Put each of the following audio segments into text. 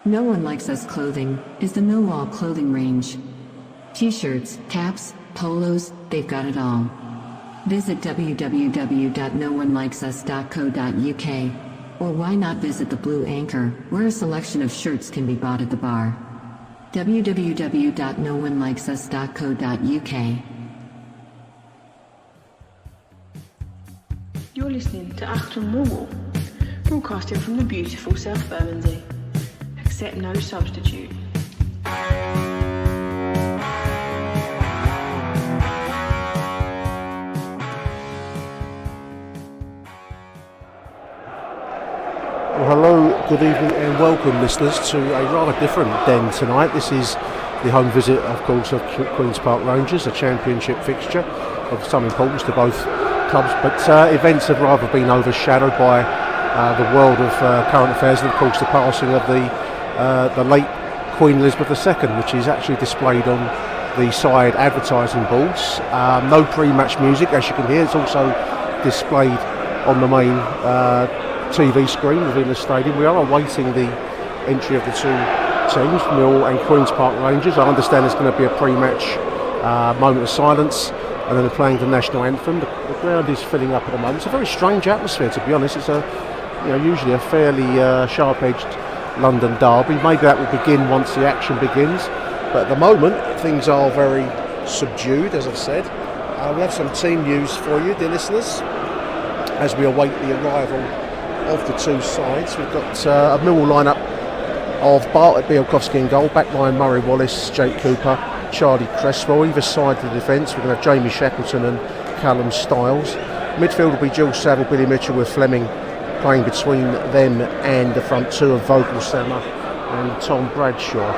No One Likes Us Clothing is the Millwall clothing range. T-shirts, caps, polos, they've got it all. Visit www.noonelikes.us.co.uk, or why not visit the Blue Anchor, where a selection of shirts can be bought at the bar. www.noonelikes.us.co.uk. You're listening to Achtung, Millwall, broadcasting from the beautiful South Bermondsey. Accept no substitute. Well, hello, good evening and welcome listeners to a rather different den tonight. This is the home visit, of course, of Queen's Park Rangers, a championship fixture of some importance to both clubs, but events have rather been overshadowed by the world of current affairs and of course the passing of the late Queen Elizabeth II, which is actually displayed on the side advertising boards. No pre-match music, as you can hear. It's also displayed on the main TV screen within the stadium. We are awaiting the entry of the two teams, Mill and Queen's Park Rangers. I understand there's going to be a pre-match moment of silence, and then they're playing the national anthem. The ground is filling up at the moment. It's a very strange atmosphere, to be honest. It's usually a fairly sharp-edged London derby. Maybe that will begin once the action begins, but at the moment things are very subdued, as I've said. We have some team news for you, dear listeners, as we await the arrival of the two sides. We've got a Millwall lineup of Bartlett, Bielkowski in goal, backline Murray Wallace, Jake Cooper, Charlie Cresswell. Either side of the defence we're going to have Jamie Shackleton and Callum Stiles. Midfield will be Jill Saville, Billy Mitchell, with Fleming playing between them and the front two of Vogelsammer and Tom Bradshaw.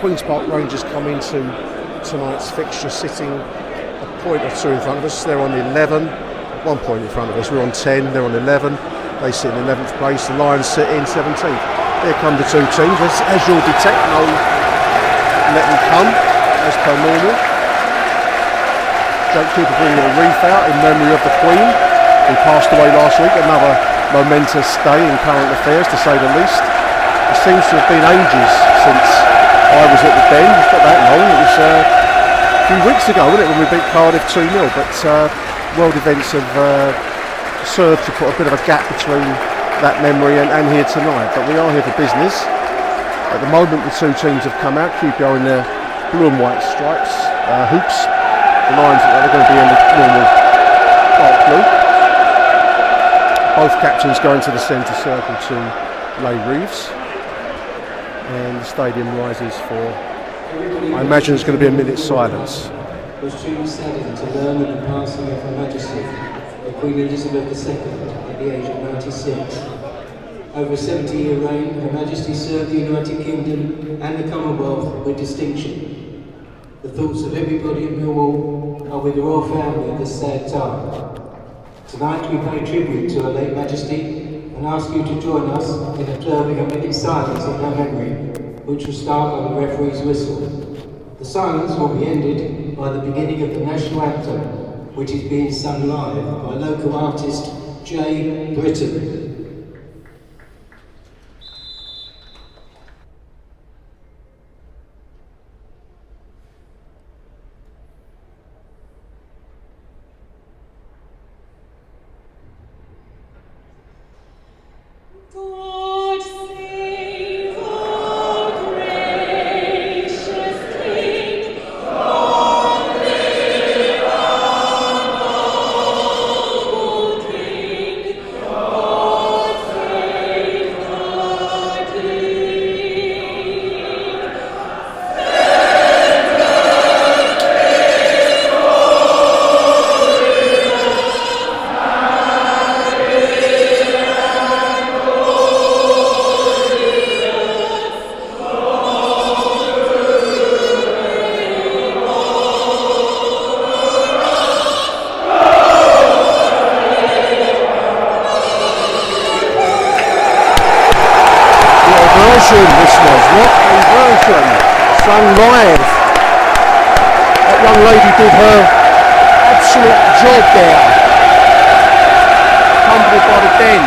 Queen's Park Rangers come into tonight's fixture sitting a point or two in front of us. They're on 11, 1 point in front of us. We're on 10, they're on 11. They sit in 11th place, the Lions sit in 17th. Here come the two teams. As you'll detect, no let them come, as per normal. Jake Cooper bringing a wreath out in memory of the Queen, who passed away last week. Another momentous day in current affairs, to say the least. It seems to have been ages since I was at the Den. It's not that long. It was a few weeks ago, wasn't it, when we beat Cardiff 2-0. But world events have served to put a bit of a gap between that memory and here tonight. But we are here for business. At the moment, the two teams have come out. QPR in their blue and white stripes, hoops. The Lions look like they're going to be in the normal dark blue. Both captains going to the centre circle to lay wreaths, and the stadium rises for, I imagine it's going to be a minute's silence. Was truly saddened to learn of the passing of Her Majesty, the Queen Elizabeth II, at the age of 96. Over a 70-year reign, Her Majesty served the United Kingdom and the Commonwealth with distinction. The thoughts of everybody in Millwall are with the royal family at this sad time. Tonight we pay tribute to Her late Majesty and ask you to join us in observing a minute's silence in her memory, which will start on the referee's whistle. The silence will be ended by the beginning of the national anthem, which is being sung live by local artist Jay Britton. Sung live. That young lady did her absolute job there. Accompanied by the Den.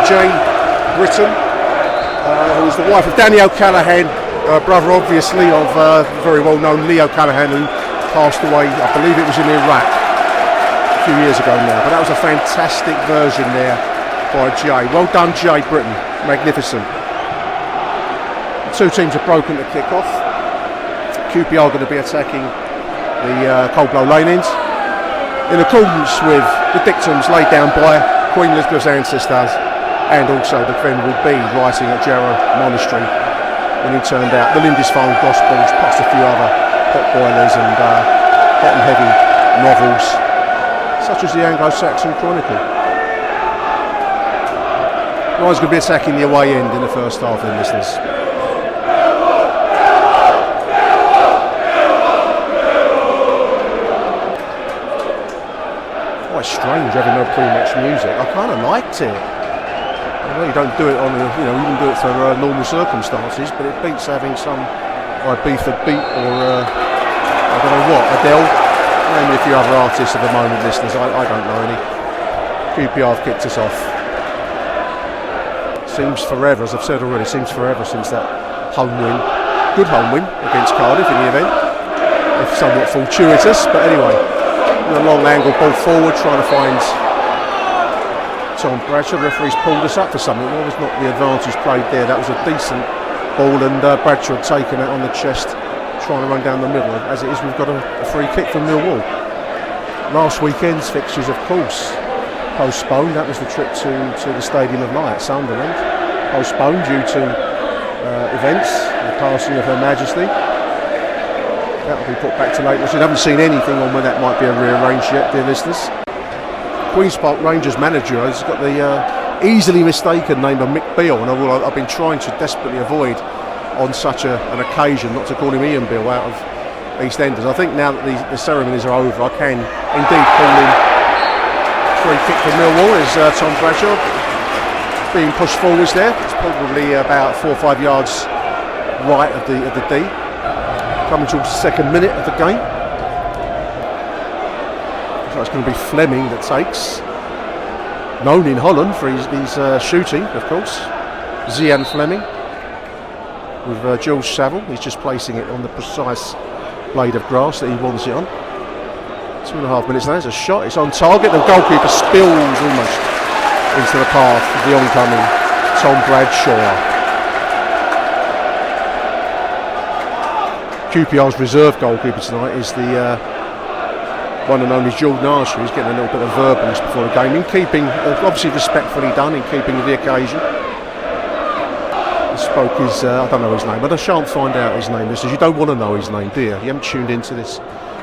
Jane Britton, who was the wife of Danny O'Callaghan, brother obviously of very well known Lee O'Callaghan, who passed away, I believe it was in Iraq a few years ago now. But that was a fantastic version there by Jay. Well done, Jay Britton, magnificent. The two teams have broken the kick-off. QPR are going to be attacking the Cold Blow Lane ends in accordance with the dictums laid down by Queen Elizabeth's ancestors, and also the friend would be writing at Jarrow Monastery when he turned out the Lindisfarne Gospels, plus a few other pot boilers and hot and heavy novels, such as the Anglo-Saxon Chronicle. Ryan's going to be attacking the away end in the first half, then, listeners. Quite strange having no pre-match music. I kind of liked it. I know you don't do it on, you wouldn't do it for normal circumstances, but it beats having some Ibiza beat or I don't know what, Adele. Maybe a few other artists at the moment, listeners. I don't know any. QPR have kicked us off. Seems forever, as I've said already, seems forever since that home win. Good home win against Cardiff in the event. If somewhat fortuitous, but anyway. A long angle ball forward, trying to find Tom Bradshaw. The referee's pulled us up for something. Well, was not the advantage played there. That was a decent ball, and Bradshaw had taken it on the chest, trying to run down the middle. As it is, we've got a free kick from Millwall. Last weekend's fixtures, of course, postponed. That was the trip to the Stadium of Light at Sunderland. Postponed due to events, the passing of Her Majesty. That will be put back to later. We haven't seen anything on when that might be rearranged yet, dear listeners. Queen's Park Rangers manager has got the easily mistaken name of Mick Beale, and I've been trying to desperately avoid on such an occasion not to call him Ian Beale out of EastEnders. I think now that the ceremonies are over, I can indeed call him free kick for Millwall as Tom Bradshaw being pushed forwards there. It's probably about 4 or 5 yards right of the D. Coming towards the second minute of the game. So it's going to be Fleming that takes. Known in Holland for his shooting, of course. Zian Fleming. With Jules Saville. He's just placing it on the precise blade of grass that he wants it on. 2.5 minutes now. There's a shot. It's on target. The goalkeeper spills almost into the path of the oncoming Tom Bradshaw. QPR's reserve goalkeeper tonight is the one and only Jordan Archer, who's getting a little bit of verbals before the game, in keeping, obviously respectfully done, in keeping with the occasion. He spoke his, I don't know his name, but I shan't find out his name. This is, you don't want to know his name, do you? You haven't tuned into this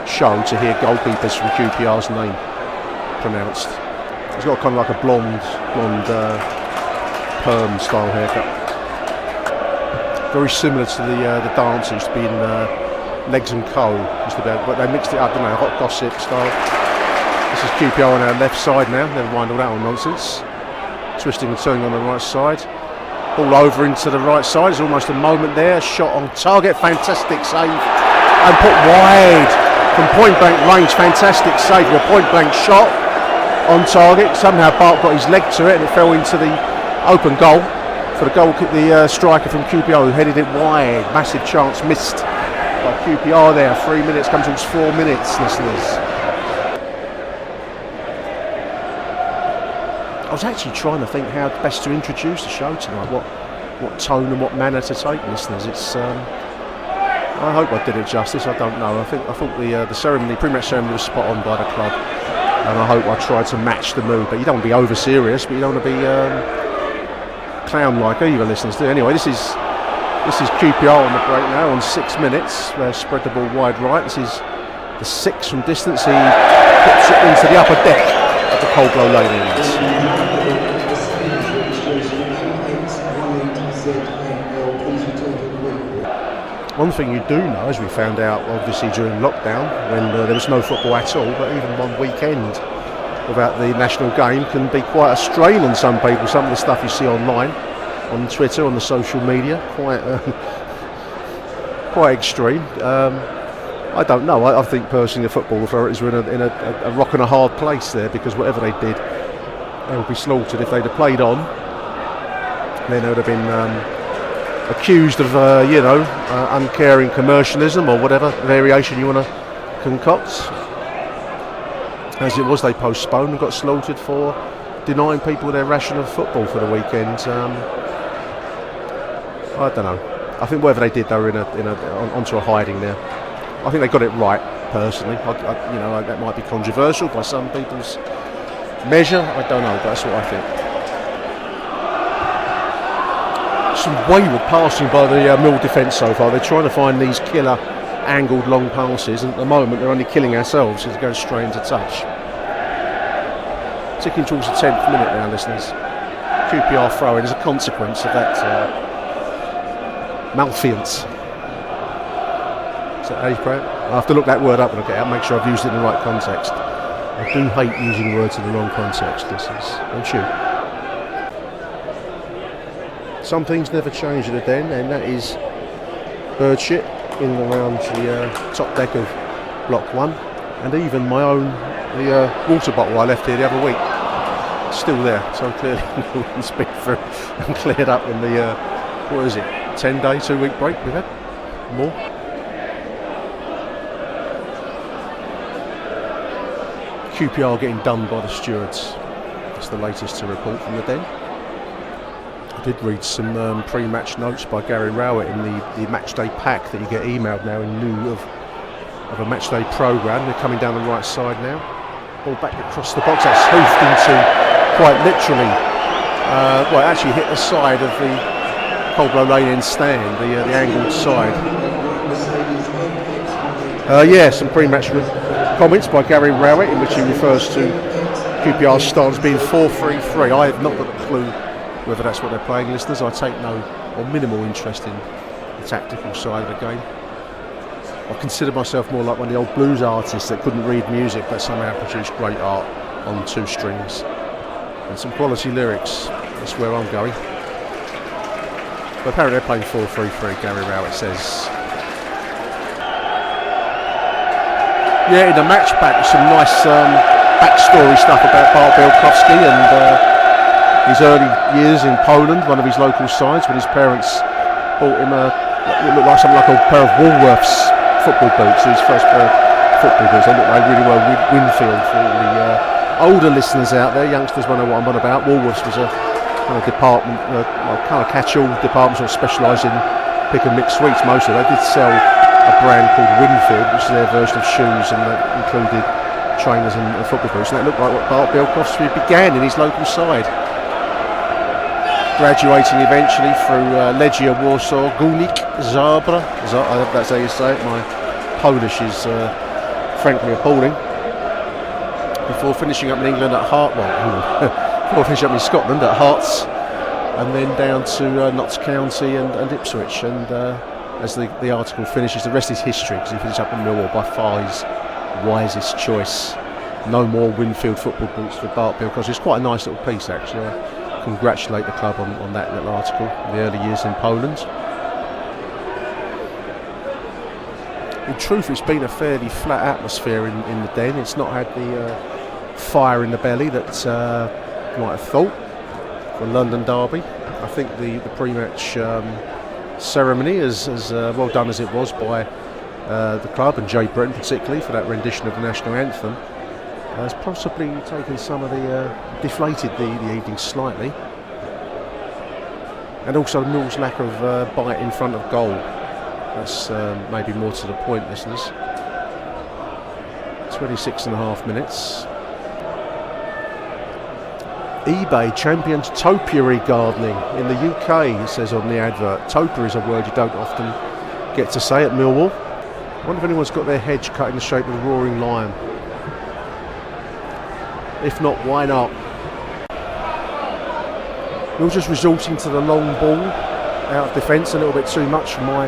show to hear goalkeepers from QPR's name pronounced. He's got kind of like a blonde perm style haircut. Very similar to the dance used to be in Legs and Co. But they mixed it up, didn't they? Hot gossip style. This is QPR on our left side now. Never mind all that old nonsense. Twisting and turning on the right side. Ball over into the right side. There's almost a moment there. Shot on target. Fantastic save. And put wide from point blank range. Fantastic save. A point blank shot on target. Somehow Bart got his leg to it and it fell into the open goal. For the striker from QPR who headed it wide. Massive chance missed by QPR there. 3 minutes comes towards 4 minutes, listeners. I was actually trying to think how best to introduce the show tonight. What tone and what manner to take, listeners. It's I hope I did it justice. I don't know. I thought the ceremony, pre-match ceremony, was spot on by the club, and I hope I tried to match the mood. But you don't want to be over serious, but you don't want to be clown-like either, listeners. Anyway, this is QPR on the break now on 6 minutes. They spread the ball wide right. This is the 6 from distance. He puts it into the upper deck of the Cold Blow Lane ends. One thing you do know, as we found out obviously during lockdown, when there was no football at all, but even one weekend without the national game can be quite a strain on some people. Some of the stuff you see online, on Twitter, on the social media, quite extreme. I don't know. I think personally the football authorities were in a rock and a hard place there, because whatever they did, they would be slaughtered if they'd have played on. then they would have been accused of, uncaring commercialism or whatever variation you want to concoct. As it was, they postponed and got slaughtered for denying people their ration of football for the weekend. I don't know. I think whatever they did, they were onto a hiding there. I think they got it right, personally. That might be controversial by some people's measure. I don't know, but that's what I think. Some wayward passing by the Mill defence so far. They're trying to find these killer angled long passes, and at the moment they're only killing ourselves as it goes straight into touch. Ticking towards the 10th minute now, listeners. QPR throw-in as a consequence of that malfeasance. Is that how you pray it? I have to look that word up when I get out, make sure I've used it in the right context. I do hate using words in the wrong context, listeners, don't you? Some things never change at the Den, and that is bird shit in and around the top deck of Block 1, and even my own water bottle I left here the other week, still there, so clearly it's been through and cleared up in the 10-day, 2-week break we've had, more. QPR getting done by the stewards. That's the latest to report from the Den. I did read some pre-match notes by Gary Rowett in the matchday pack that you get emailed now in lieu of a matchday programme. They're coming down the right side now. Ball back across the box. That's hoofed into, quite literally, it actually hit the side of the Coldblow Lane end stand, the angled side. Some pre-match comments by Gary Rowett in which he refers to QPR's start as being 4-3-3. I have not got a clue whether that's what they're playing, listeners. I take no or minimal interest in the tactical side of the game. I consider myself more like one of the old blues artists that couldn't read music but somehow produced great art on 2 strings and some quality lyrics. That's where I'm going. But apparently they're playing 4-3-3, Gary Rowett says. Yeah, in the match pack, some nice backstory stuff about Bart Bielkowski and his early years in Poland, one of his local sides, when his parents bought him it looked like something like a pair of Woolworths football boots, his first pair of football boots. They look like really well Winfield for all the older listeners out there. Youngsters won't know what I'm on about. Woolworths was a kind of department, kind of catch-all department, sort of specialised in pick and mix sweets mostly. They did sell a brand called Winfield, which is their version of shoes, and that included trainers and football boots. And that looked like what Bart Bielkowski began in his local side, graduating eventually through Legia Warsaw, Górnik Zabrze. I hope that's how you say it. My Polish is frankly appalling. Before finishing up in England at before finishing up in Scotland at Hearts, and then down to Notts County and Ipswich. And as the article finishes, the rest is history, because he finished up in Millwall, by far his wisest choice. No more Winfield football boots for Bart Bielkowski. It's quite a nice little piece, actually. I congratulate the club on that little article, the early years in Poland. In truth, it's been a fairly flat atmosphere in the Den. It's not had the fire in the belly that you might have thought for London derby. I think the pre-match ceremony, as well done as it was by the club and Jay Britton particularly for that rendition of the national anthem, has possibly taken some of the deflated the evening slightly, and also Mill's lack of bite in front of goal. That's maybe more to the point, listeners. 26.5 minutes. eBay champions topiary gardening in the UK, it says on the advert. Topiary is a word you don't often get to say at Millwall. I wonder if anyone's got their hedge cut in the shape of a roaring lion. If not, why not? We're just resorting to the long ball out of defence a little bit too much for my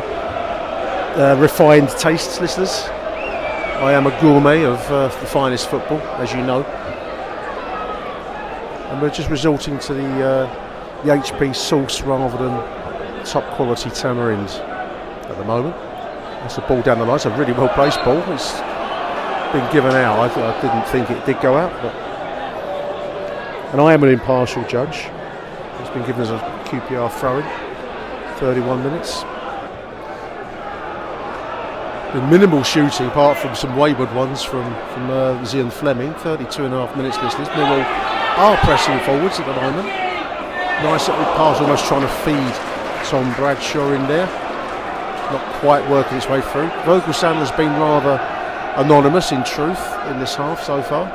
refined tastes, listeners. I am a gourmet of the finest football, as you know. And we're just resorting to the HP sauce rather than top quality tamarind at the moment. That's a ball down the line. It's a really well placed ball. It's been given out. I didn't think it did go out, but and I am an impartial judge. It's It's been given as a QPR throw-in. 31 minutes. Been minimal shooting apart from some wayward ones from Zian Fleming. 32.5 minutes listeners. Millwall are pressing forwards at the moment. Nice little pass, almost trying to feed Tom Bradshaw in there. Not quite working its way through. Vogelsang has been rather anonymous in truth in this half so far.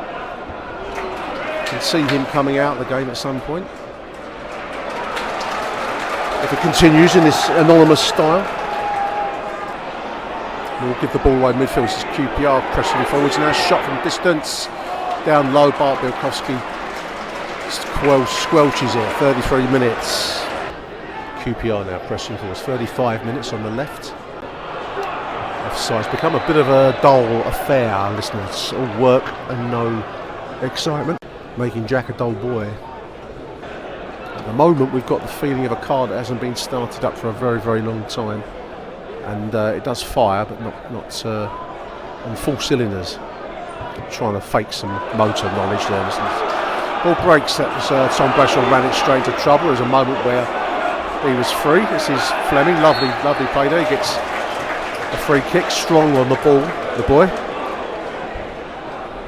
You can see him coming out of the game at some point. If it continues in this anonymous style, we'll give the ball away midfield. This is QPR pressing forwards now. Shot from distance. Down low, Bart Bielkowski squelches it. 33 minutes. QPR now pressing forwards. 35 minutes on the left. Offside's become a bit of a dull affair, listeners. All work and no excitement. Making Jack a dull boy. At the moment we've got the feeling of a car that hasn't been started up for a very, very long time. And it does fire, but not on full cylinders. Trying to fake some motor knowledge there, listeners. Ball breaks. That was Tom Bradshaw ran it straight into trouble. There's a moment where he was free. This is Fleming. Lovely play there. He gets a free kick. Strong on the ball, the boy.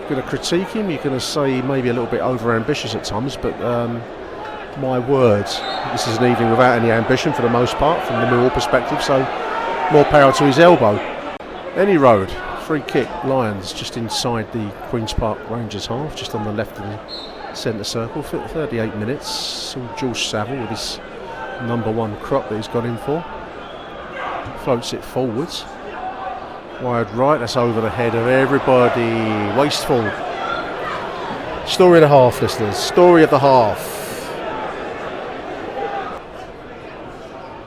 Going to critique him. You're going to say maybe a little bit over ambitious at times, but my word, this is an evening without any ambition for the most part from the Millwall perspective. So. More power to his elbow. Any road, free kick, Lions just inside the Queen's Park Rangers half, just on the left of the centre circle. 38 minutes. Saw George Saville with his number one crop that he's got in for. Floats it forwards. Wide right, that's over the head of everybody. Wasteful. Story of the half, listeners. Story of the half.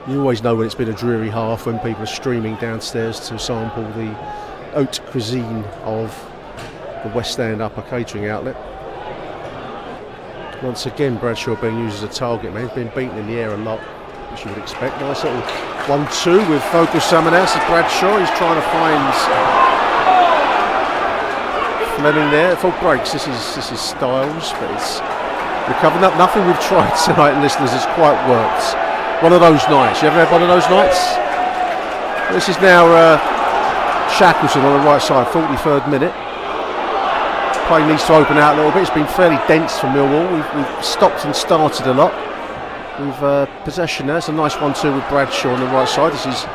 You always know when it's been a dreary half when people are streaming downstairs to sample the haute cuisine of the West End upper catering outlet. Once again, Bradshaw being used as a target man. He's been beaten in the air a lot, which you would expect. Nice little 1-2 with Vogelsang as Bradshaw. He's trying to find Fleming there. Full breaks. This is Styles, but it's recovering up. Nothing we've tried tonight, listeners, has quite worked. One of those nights. You ever had one of those nights? This is now Shackleton on the right side, 43rd minute. Play needs to open out a little bit. It's been fairly dense for Millwall. We've stopped and started a lot. We've possession there. It's a nice 1-2 with Bradshaw on the right side. This is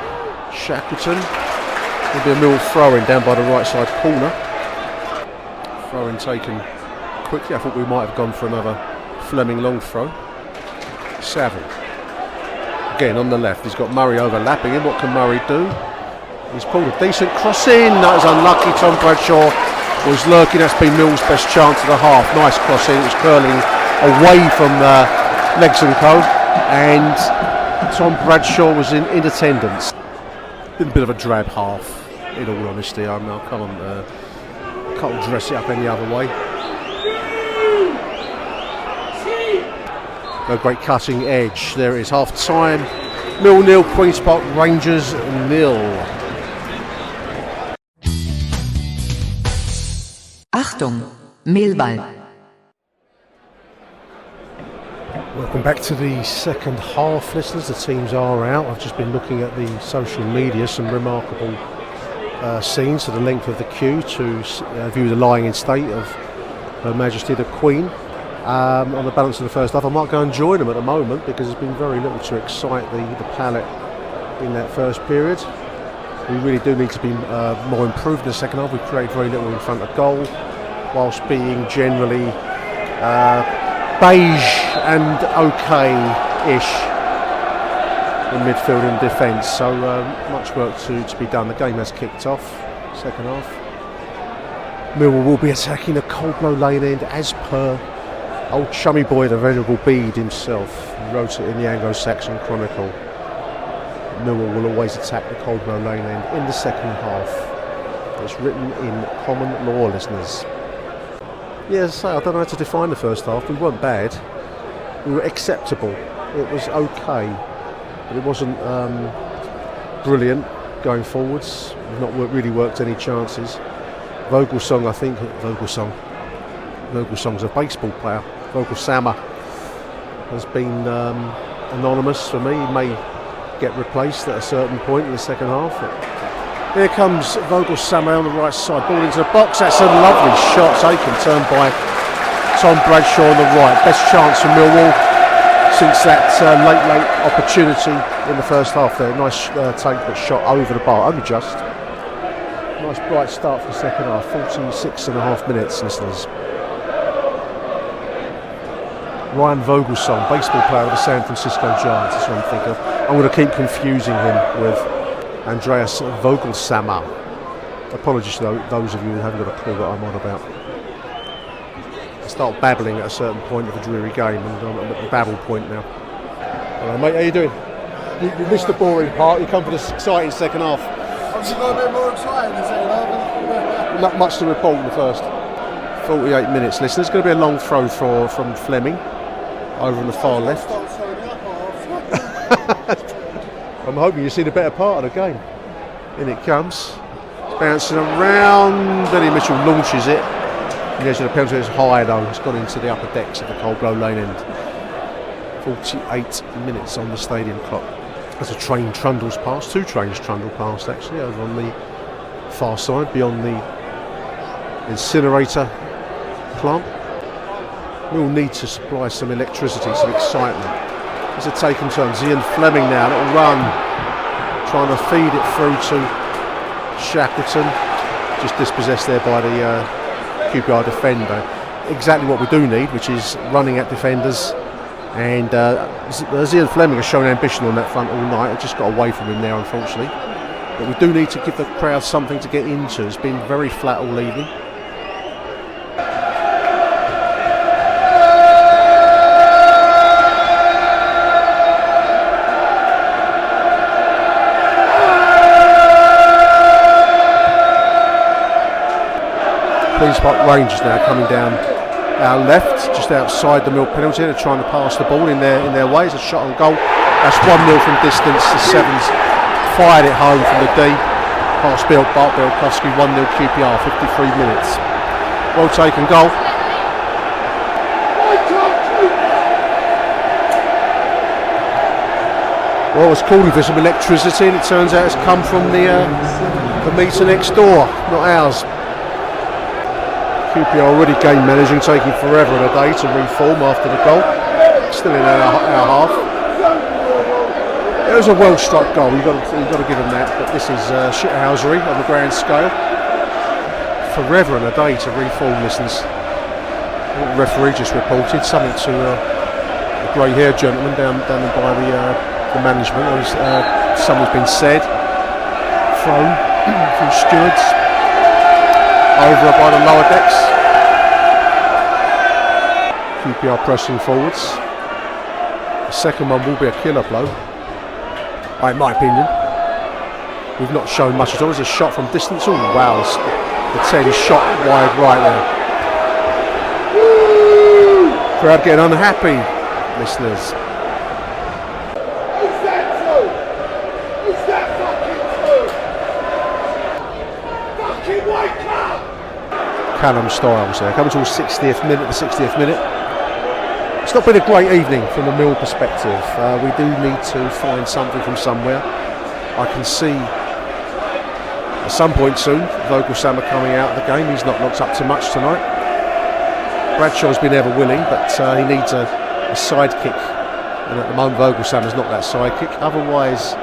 Shackleton. There'll be a Millwall throw-in down by the right side corner. Throw-in taken quickly. I thought we might have gone for another Fleming long throw. Saville. Again on the left, he's got Murray overlapping him. What can Murray do? He's pulled a decent cross in. That was unlucky. Tom Bradshaw was lurking. That's been Mill's best chance of the half. Nice cross in. It was curling away from Legs and Co. And Tom Bradshaw was in attendance. Been a bit of a drab half, in all honesty. I can't dress it up any other way. No great cutting edge. There it is, half time. 0-0, Queen's Park Rangers 0. Achtung, Millwall. Welcome back to the second half, listeners. The teams are out. I've just been looking at the social media, some remarkable scenes to the length of the queue to view the lying in state of Her Majesty the Queen. On the balance of the first half, I might go and join them at the moment because there's been very little to excite the palate in that first period. We really do need to be more improved in the second half. We create very little in front of goal, whilst being generally beige and okay-ish in midfield and defence. So much work to be done. The game has kicked off, second half. Millwall will be attacking the Coldblow Lane end as per old chummy boy, the Venerable Bede himself, wrote it in the Anglo-Saxon Chronicle. Millwall will always attack the Coldblow Lane end in the second half. It's written in common law, listeners. Yes, I don't know how to define the first half. We weren't bad. We were acceptable. It was okay, but it wasn't brilliant going forwards. We've not really worked any chances. Vogelsang, I think. Vogelsang's a baseball player. Vogelsang has been anonymous for me. He may get replaced at a certain point in the second half. Here comes Vogelsama on the right side, ball into the box. That's a lovely shot taken, turned by Tom Bradshaw on the right. Best chance for Millwall since that late opportunity in the first half there. Nice take, but shot over the bar, only just. Nice bright start for the second half, 46.5 minutes, listeners. Ryan Vogelsong, baseball player of the San Francisco Giants, that's what I'm thinking of. I'm going to keep confusing him with Andreas Vogelsama. Apologies to those of you who haven't got a clue what I'm on about. I start babbling at a certain point of a dreary game, and I'm at the babble point now. Hello mate, how you doing? You missed the boring part, you come for this exciting second half. Obviously got a bit more exciting than second half. Not much to report in the first 48 minutes, listeners. It's going to be a long throw from Fleming over on the far left. I'm hoping you see the better part of the game. In it comes. It's bouncing around. Billy Mitchell launches it. The edge of the penalty is high though. It's gone into the upper decks of the Coldblow Lane end. 48 minutes on the stadium clock. As a train trundles past, two trains trundle past actually, over on the far side, beyond the incinerator plant. We'll need to supply some electricity, some excitement. It's a taken turn. Ian Fleming now, little run, trying to feed it through to Shackleton. Just dispossessed there by the QPR defender. Exactly what we do need, which is running at defenders. And Ian Fleming has shown ambition on that front all night. It just got away from him there, unfortunately. But we do need to give the crowd something to get into. It's been very flat all evening. Queen's Park Rangers now coming down our left, just outside the Mill penalty. They're trying to pass the ball in their way. It's a shot on goal. That's 1-0 from distance. The Sevens fired it home from the D. Pass Bart Bielkowski, 1-0 QPR, 53 minutes. Well taken goal. Well, I was calling for some electricity, and it turns out it's come from the meter next door, not ours. QPR already game managing, taking forever and a day to reform after the goal. Still in our half. It was a well struck goal. You've got to give them that. But this is shithousery on the grand scale. Forever and a day to reform, listeners. The referee just reported something to a grey-haired gentleman down by the management. Something's been said, thrown from stewards over by the lower decks. QPR pressing forwards. The second one will be a killer blow, in my opinion. We've not shown much at all. There's a shot from distance. Oh wow, the 10 shot wide right there. Crowd getting unhappy, listeners. Callum Styles there, coming to the 60th minute. It's not been a great evening from the Mill perspective. We do need to find something from somewhere. I can see at some point soon Vogelsama coming out of the game. He's not looked up to much tonight. Bradshaw's been ever willing, but he needs a sidekick, and at the moment Vogelsama's not that sidekick. Otherwise,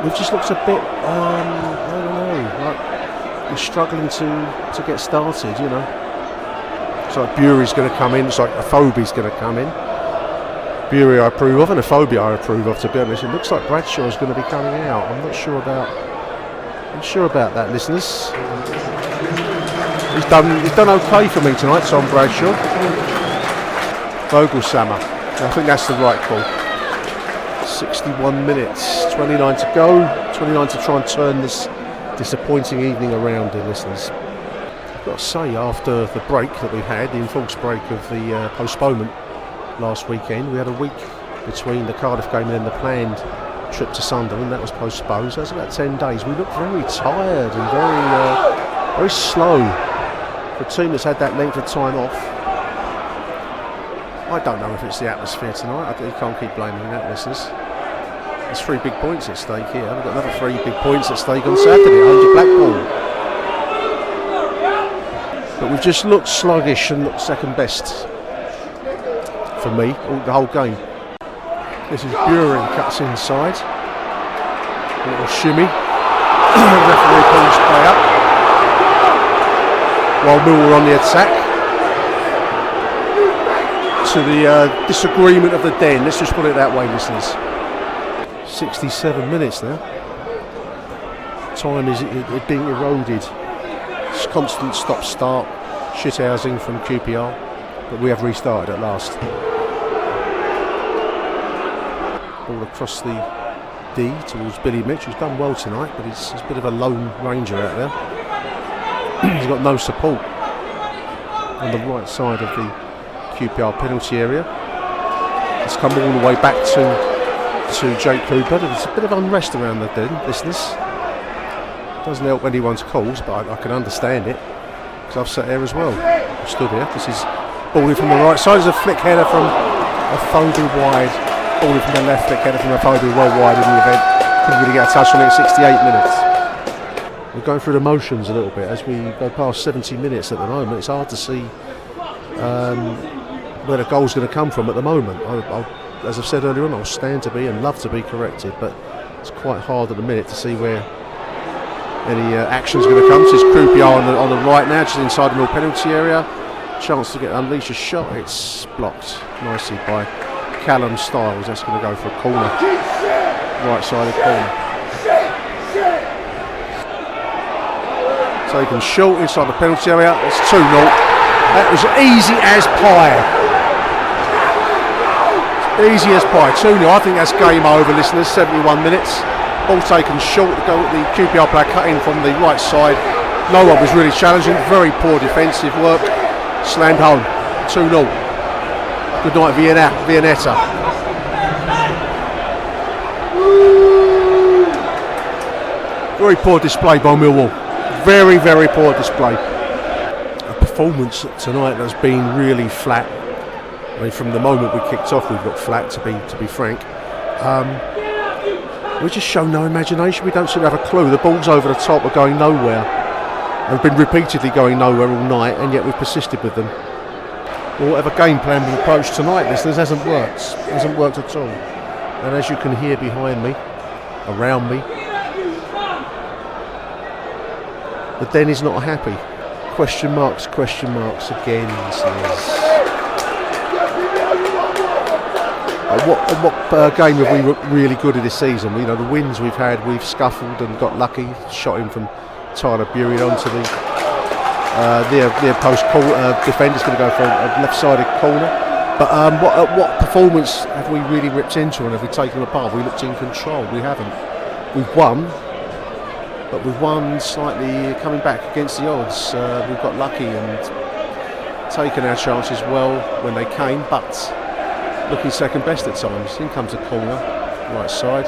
we've just looked a bit, I don't know, like we're struggling to get started, you know. It's like Bury's going to come in, it's like Afobe's going to come in. Bury I approve of, and Afobe I approve of, to be honest. It looks like Bradshaw's going to be coming out. I'm not sure about that, listeners. He's done okay for me tonight, Tom Bradshaw. Vogelsama, I think that's the right call. 61 minutes, 29 to go, 29 to try and turn this disappointing evening around, dear listeners. I've got to say, after the break that we had, the enforced break of the postponement last weekend, we had a week between the Cardiff game and then the planned trip to Sunderland. That was postponed, so that's about 10 days. We look very tired and very slow for a team that's had that length of time off. I don't know if it's the atmosphere tonight. You can't keep blaming that, listeners. There's 3 big points at stake here. We've got another 3 big points at stake on Saturday, under Blackpool. But we've just looked sluggish and looked second best for me the whole game. This is Bury, cuts inside. A little shimmy. Referee pulls play up. While Millwall on the attack. To the disagreement of the den. Let's just put it that way, listeners. 67 minutes now. Time is being eroded. It's constant stop-start. Shithousing from QPR. But we have restarted at last. Ball across the D towards Billy Mitch, who's done well tonight, but he's a bit of a lone ranger out there. He's got no support on the right side of the QPR penalty area. It's come all the way back to Jake Cooper. There's a bit of unrest around the den, listeners. Doesn't help anyone's cause, but I can understand it because I've sat here as well. I've stood here. This is balling from the right side. There's a flick header from a Foden wide. Balling from the left, flick header from a Foden well wide in the event. Couldn't really get a touch on it. 68 minutes. We're going through the motions a little bit as we go past 70 minutes at the moment. It's hard to see where the goal's going to come from at the moment. As I've said earlier on, I'll stand to be and love to be corrected, but it's quite hard at the minute to see where any action's going to come. So it's QPR on the right now, just inside the middle penalty area. Chance to unleash a shot. It's blocked nicely by Callum Styles. That's going to go for a corner, right-sided corner. Taken short inside the penalty area. It's 2-0. That was easy as pie. Easy as pie. 2-0. I think that's game over, listeners. 71 minutes. Ball taken short. The QPR player cut in from the right side. No one was really challenging. Very poor defensive work. Slammed home. 2-0. Good night, Vianetta. Very poor display by Millwall. Very, very poor display. A performance tonight that's been really flat. I mean, from the moment we kicked off, we've looked flat. To be frank, we just show no imagination. We don't seem to have a clue. The balls over the top are going nowhere, and been repeatedly going nowhere all night, and yet we've persisted with them. Well, whatever game plan we approached tonight, listeners, hasn't worked. Hasn't worked at all. And as you can hear behind me, around me, the den is not happy. Question marks again, listeners. What game have we looked really good at this season? You know, the wins we've had, we've scuffled and got lucky. Shot in from Tyler Bury onto the near post defender's going to go for a left-sided corner. But what performance have we really ripped into and have we taken them apart? We looked in control. We haven't. We've won, but we've won slightly coming back against the odds. We've got lucky and taken our chances well when they came, but looking second best at times. In comes a corner, right side.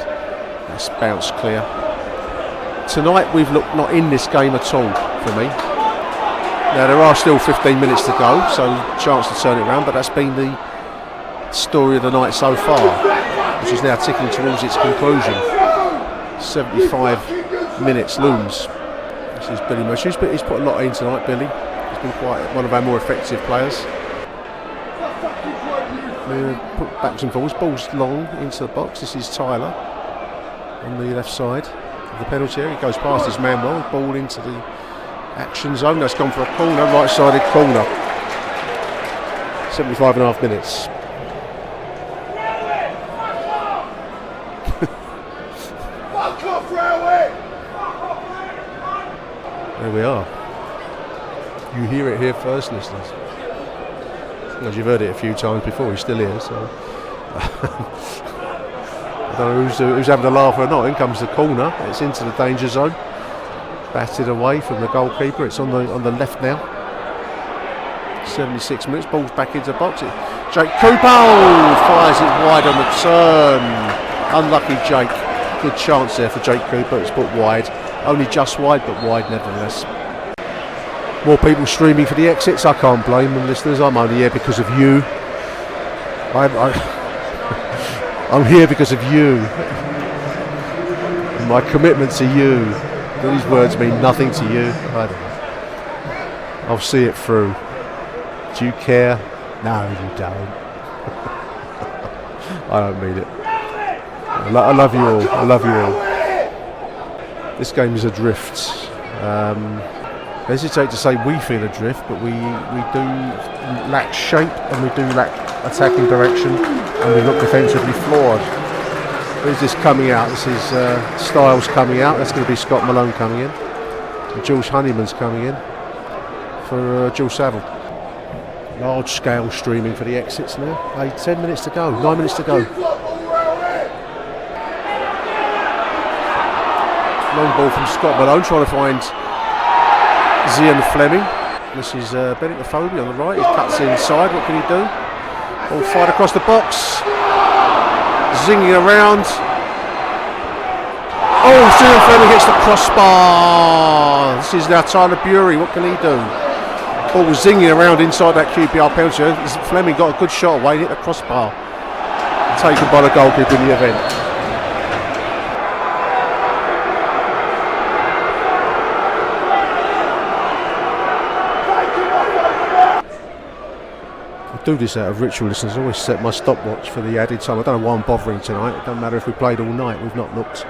That's bounced clear. Tonight we've looked not in this game at all for me. Now there are still 15 minutes to go, so chance to turn it around, but that's been the story of the night so far, which is now ticking towards its conclusion. 75 minutes looms. This is Billy Mitch. He's put a lot in tonight, Billy. He's been quite one of our more effective players. Put backs and forwards, balls long into the box. This is Tyler on the left side of the penalty area. He goes past his man well, ball into the action zone. That's gone for a corner, right-sided corner. 75.5 minutes. There we are. You hear it here first, listeners. As you've heard it a few times before, he's still here, so I don't know who's having a laugh or not. In comes the corner, it's into the danger zone, batted away from the goalkeeper. It's on the left now. 76 minutes, ball's back into the box. Jake Cooper fires it wide on the turn. Unlucky Jake. Good chance there for Jake Cooper. It's put wide, only just wide, but wide nevertheless. More people streaming for the exits. I can't blame them, listeners. I'm only here because of you. I'm here because of you. My commitment to you. These words mean nothing to you. I don't know. I'll see it through. Do you care? No, you don't. I don't mean it. I love you all. I love you all. This game is adrift. I hesitate to say we feel adrift, but we do lack shape and we do lack attacking direction, and we look defensively flawed. Who's this coming out? This is Styles coming out. That's going to be Scott Malone coming in. And Jules Honeyman's coming in for Jules Saville. Large scale streaming for the exits now. 10 minutes to go, 9 minutes to go. Long ball from Scott Malone trying to find Zian Fleming. This is Bennett Afobe on the right. He cuts inside. What can he do? Ball fired across the box. Zinging around. Oh, Zian Fleming hits the crossbar. This is now Tyler Bury. What can he do? Ball was zinging around inside that QPR penalty. Fleming got a good shot away, hit the crossbar. Taken by the goalkeeper in the event. I do this out of ritual, listeners. I always set my stopwatch for the added time. I don't know why I'm bothering tonight. It doesn't matter if we played all night. We've not looked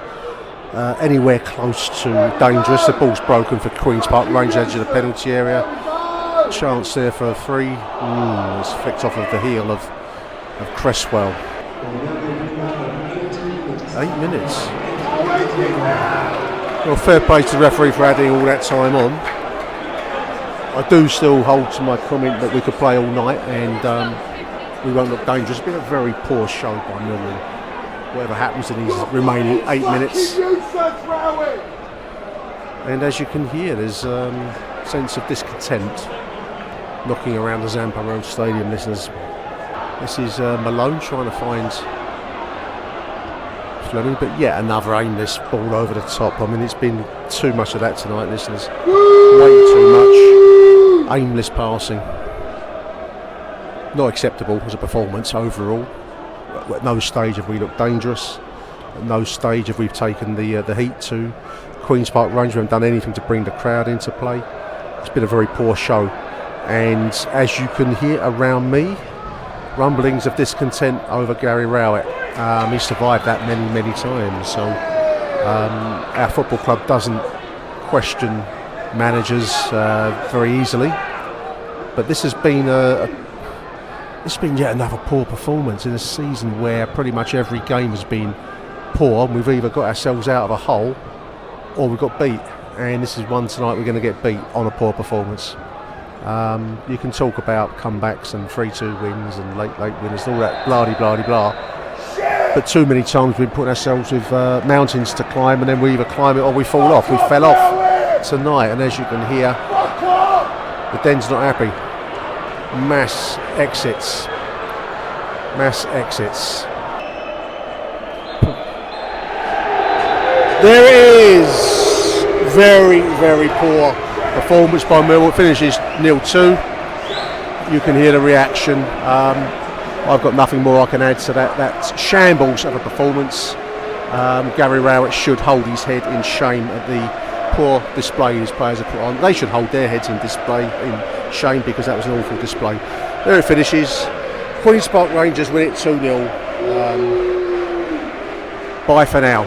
anywhere close to dangerous. The ball's broken for Queen's Park Rangers, edge of the penalty area. Chance there for a free. It's flicked off of the heel of Cresswell. 8 minutes. Well, fair play to the referee for adding all that time on. I do still hold to my comment that we could play all night and we won't look dangerous. It's been a very poor show by Millwall. Whatever happens in these remaining 8 minutes. And as you can hear, there's a sense of discontent knocking around the Zampa Road Stadium, listeners. This is Malone trying to find Fleming, but yet another aimless ball over the top. I mean, it's been too much of that tonight, listeners. Way too much aimless passing. Not acceptable as a performance overall. At no stage have we looked dangerous. At no stage have we taken the heat to Queen's Park Rangers. We haven't done anything to bring the crowd into play. It's been a very poor show. And as you can hear around me, rumblings of discontent over Gary Rowett. He survived that many times. So our football club doesn't question managers very easily. But this has been yet another poor performance in a season where pretty much every game has been poor. We've either got ourselves out of a hole or we've got beat. And this is one tonight we're going to get beat on a poor performance. You can talk about comebacks and 3-2 wins and late winners and all that blah-de-blah-de-blah. But too many times we've put ourselves with mountains to climb, and then we either climb it or we fall off. We fell off tonight, and as you can hear, the Den's not happy. Mass exits. There it is. Very poor performance by Millwall. It finishes 0-2. You can hear the reaction. I've got nothing more I can add to that. That's shambles of a performance. Gary Rowett should hold his head in shame at the poor display his players have put on. They should hold their heads in shame because that was an awful display. There it finishes. Queen's Park Rangers win it 2-0. Bye for now.